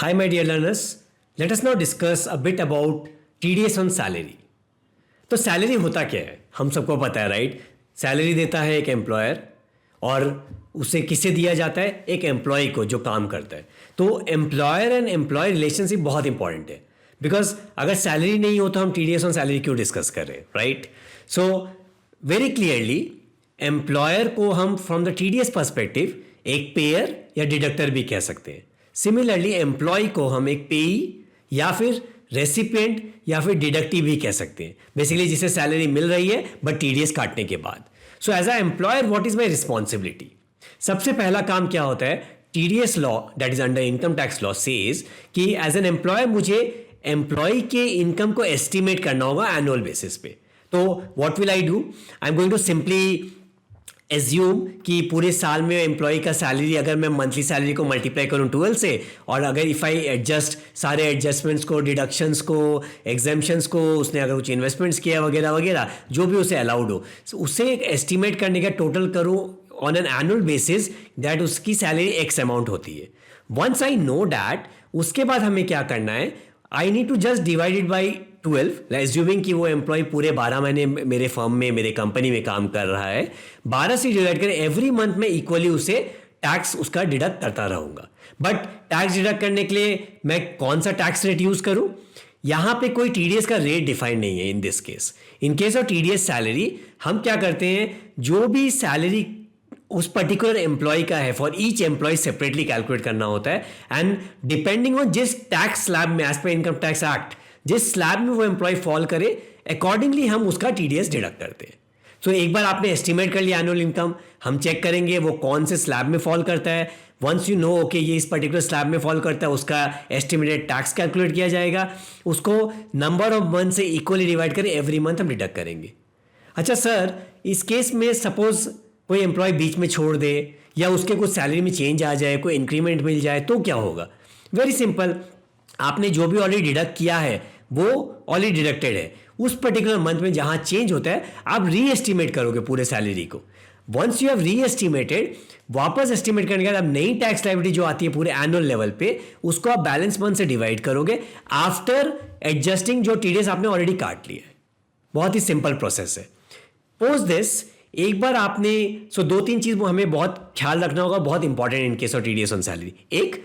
Hi, my dear learners. Let us now discuss a bit about TDS on salary. तो salary होता क्या है, हम सबको पता है, राइट? सैलरी देता है एक एम्प्लॉयर और उसे किसे दिया जाता है? एक एम्प्लॉय को जो काम करता है. तो एम्प्लॉयर एंड एम्प्लॉय रिलेशनशिप बहुत इंपॉर्टेंट है, बिकॉज अगर सैलरी नहीं हो तो हम TDS ऑन सैलरी क्यों डिस्कस कर रहे हैं, right? So very clearly employer को हम फ्रॉम द TDS पर्सपेक्टिव एक पेयर या डिडक्टर भी कह सकते हैं. सिमिलरली एम्प्लॉय को हम एक पेई या फिर रेसिपिएंट या फिर डिडक्टी भी कह सकते हैं, बेसिकली जिसे सैलरी मिल रही है बट TDS काटने के बाद. So as a employer what is my responsibility? सबसे पहला काम क्या होता है? TDS law that is under income tax law says कि एज एन एम्प्लॉयर मुझे एम्प्लॉय के इनकम को एस्टिमेट करना होगा एनुअल बेसिस पे. तो what will I do? I am going to simply assume कि पूरे साल में एम्प्लॉय का सैलरी अगर मैं मंथली सैलरी को मल्टीप्लाई करूं 12 से, और अगर इफ़ आई एडजस्ट सारे एडजस्टमेंट्स को, डिडक्शंस को, एग्जाम्पशंस को, उसने अगर कुछ इन्वेस्टमेंट्स किया वगैरह वगैरह जो भी उसे अलाउड हो, उसे एक एस्टिमेट करने का टोटल करूं on an annual basis that उसकी सैलरी एक्स अमाउंट होती है. वंस आई नो दैट, उसके बाद हमें क्या करना है? I need to just divide it by 12, assuming कि वो एम्प्लॉय पूरे 12 महीने मेरे फर्म में, मेरे कंपनी में काम कर रहा है. 12 से डिवाइड करें, एवरी मंथ में इक्वली उसे टैक्स उसका डिडक्ट करता रहूंगा. बट टैक्स डिडक्ट करने के लिए मैं कौन सा टैक्स रेट यूज करूं? यहां पे कोई TDS का रेट डिफाइंड नहीं है in this case. In case of TDS salary हम क्या करते हैं, जो भी सैलरी उस पर्टिकुलर एम्प्लॉय का है, for each employee separately calculate करना होता है, एंड डिपेंडिंग ऑन जिस टैक्स स्लैब में, as per income tax act, जिस स्लैब में वो एम्प्लॉय फॉल करे अकॉर्डिंगली हम उसका TDS डिडक्ट करते हैं. तो एक बार आपने एस्टिमेट कर लिया एनुअल इनकम, हम चेक करेंगे वो कौन से स्लैब में फॉल करता है. वंस यू नो ओके ये इस पर्टिकुलर स्लैब में फॉल करता है, उसका एस्टिमेटेड टैक्स कैलकुलेट किया जाएगा, उसको नंबर ऑफ मंथ से इक्वली डिवाइड करें, एवरी मंथ हम डिडक्ट करेंगे. अच्छा सर, इस केस में सपोज कोई एम्प्लॉय बीच में छोड़ दे या उसके कुछ सैलरी में चेंज आ जाए, कोई इंक्रीमेंट मिल जाए तो क्या होगा? वेरी सिंपल, आपने जो भी ऑलरेडी डिडक्ट किया है वो ऑलरेडी डिडक्टेड है. उस पर्टिकुलर मंथ में जहां चेंज होता है आप री एस्टिमेट करोगे पूरे सैलरी को. वंस यू हैव री एस्टिमेटेड, वापस एस्टिमेट करने के बाद अब नई टैक्स लायबिलिटी जो आती है पूरे एनुअल लेवल पे, उसको आप बैलेंस मंथ से डिवाइड करोगे आफ्टर एडजस्टिंग जो TDS आपने ऑलरेडी काट लिया है. बहुत ही सिंपल प्रोसेस है. पोस्ट दिस, एक बार आपने दो तीन चीज हमें बहुत ख्याल रखना होगा, बहुत important in case of TDS on salary. एक,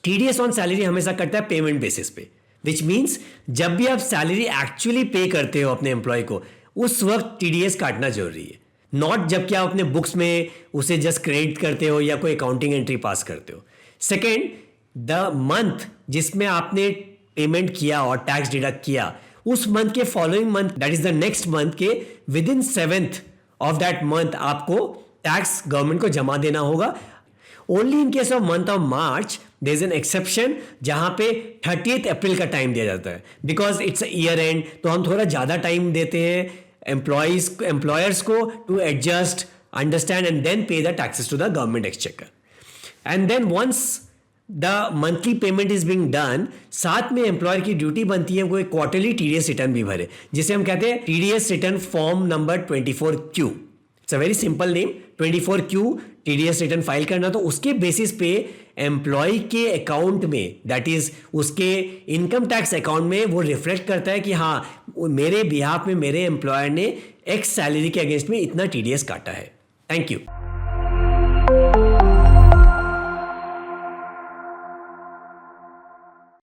TDS ऑन सैलरी हमेशा करता है पेमेंट बेसिस पे, विच मीन्स जब भी आप सैलरी एक्चुअली पे करते हो अपने एम्प्लॉय को, उस वक्त TDS काटना जरूरी है. नॉट जबकि आप अपने बुक्स में उसे जस्ट क्रेडिट करते हो या कोई अकाउंटिंग एंट्री पास करते हो. सेकेंड, द मंथ जिसमें आपने पेमेंट किया और टैक्स डिडक्ट किया, उस मंथ के following month, that is the next month के within 7th of that month आपको टैक्स गवर्नमेंट को जमा देना होगा. Only in case of month of March there is an exception, जहां पे 30th अप्रैल का टाइम दिया जाता है, बिकॉज इट्स ईयर एंड, तो हम थोड़ा ज्यादा टाइम देते हैं एम्प्लॉयर्स को to adjust, understand and then pay the taxes to the government exchequer. And then once the monthly payment is being done, साथ में एम्प्लॉयर की ड्यूटी बनती है कोई क्वार्टरली TDS रिटर्न भी भरे, जिसे हम कहते हैं TDS return form number 24Q. It's a very simple name, 24Q TDS return file करना. तो उसके बेसिस पे एम्प्लॉय के अकाउंट में, दैट इज उसके इनकम टैक्स अकाउंट में, वो रिफ्लेक्ट करता है कि हाँ मेरे बिहाफ में मेरे एम्प्लॉयर ने एक्स सैलरी के अगेंस्ट में इतना TDS काटा है. Thank you.